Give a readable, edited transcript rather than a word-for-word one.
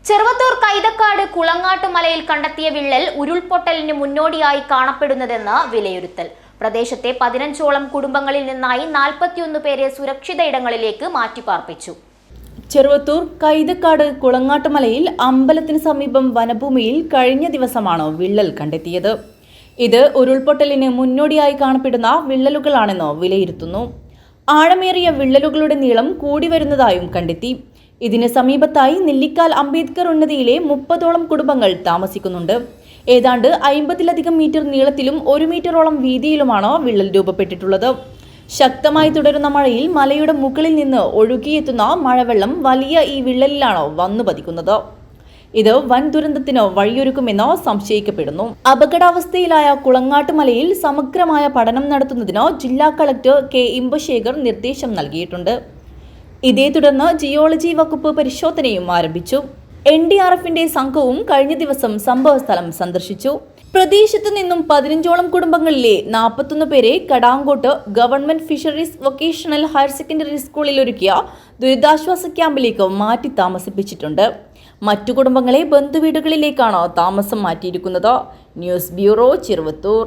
ചെറുവത്തൂർ കൈതക്കാട് കുളങ്ങാട്ട് മലയിൽ കണ്ടെത്തിയ വിള്ളൽ ഉരുൾപൊട്ടലിന് മുന്നോടിയായി കാണപ്പെടുന്നതെന്ന് വിലയിരുത്തൽ. പ്രദേശത്തെ 15ഓളം കുടുംബങ്ങളിൽ നിന്നായി 41 പേരെ സുരക്ഷിത ഇടങ്ങളിലേക്ക് മാറ്റിപ്പാർപ്പിച്ചു. ചെറുവത്തൂർ കൈതക്കാട് കുളങ്ങാട്ട് മലയിൽ അമ്പലത്തിന് സമീപം വനഭൂമിയിൽ കഴിഞ്ഞ ദിവസമാണ് വിള്ളൽ കണ്ടെത്തിയത്. ഇത് ഉരുൾപൊട്ടലിന് മുന്നോടിയായി കാണപ്പെടുന്ന വിള്ളലുകളാണെന്ന് വിലയിരുത്തുന്നു. ആഴമേറിയ വിള്ളലുകളുടെ നീളം കൂടി വരുന്നതായും കണ്ടെത്തി. ഇതിന് സമീപത്തായി നെല്ലിക്കാൽ അംബേദ്കർ ഉന്നതിയിലെ 30ഓളം കുടുംബങ്ങൾ താമസിക്കുന്നുണ്ട്. ഏതാണ്ട് 50ലധികം മീറ്റർ നീളത്തിലും 1 മീറ്ററോളം വീതിയിലുമാണ് വിള്ളൽ രൂപപ്പെട്ടിട്ടുള്ളത്. ശക്തമായി തുടരുന്ന മഴയിൽ മലയുടെ മുകളിൽ നിന്ന് ഒഴുകിയെത്തുന്ന മഴവെള്ളം വലിയ ഈ വിള്ളലിലാണ് വന്നു പതിക്കുന്നത്. ഇത് വൻ ദുരന്തത്തിന് വഴിയൊരുക്കുമെന്ന് സംശയിക്കപ്പെടുന്നു. അപകടാവസ്ഥയിലായ കുളങ്ങാട്ട് മലയിൽ സമഗ്രമായ പഠനം നടത്തുന്നതിന് ജില്ലാ കളക്ടർ കെ ഇമ്പശേഖർ നിർദ്ദേശം നൽകിയിട്ടുണ്ട്. ഇതേ തുടർന്ന് ജിയോളജി വകുപ്പ് പരിശോധനയും ആരംഭിച്ചു. NDRFന്റെ സംഘവും കഴിഞ്ഞ ദിവസം സംഭവസ്ഥലം സന്ദർശിച്ചു. പ്രദേശത്തു നിന്നും 15ഓളം കുടുംബങ്ങളിലെ 41 പേരെ Kadankot government fisheries vocational higher secondary സ്കൂളിൽ ഒരുക്കിയ ദുരിതാശ്വാസ ക്യാമ്പിലേക്ക് മാറ്റി താമസിപ്പിച്ചിട്ടുണ്ട്. മറ്റു കുടുംബങ്ങളെ ബന്ധുവീടുകളിലേക്കാണ് താമസം മാറ്റിയിരിക്കുന്നത്. News bureau, Cheruvathur.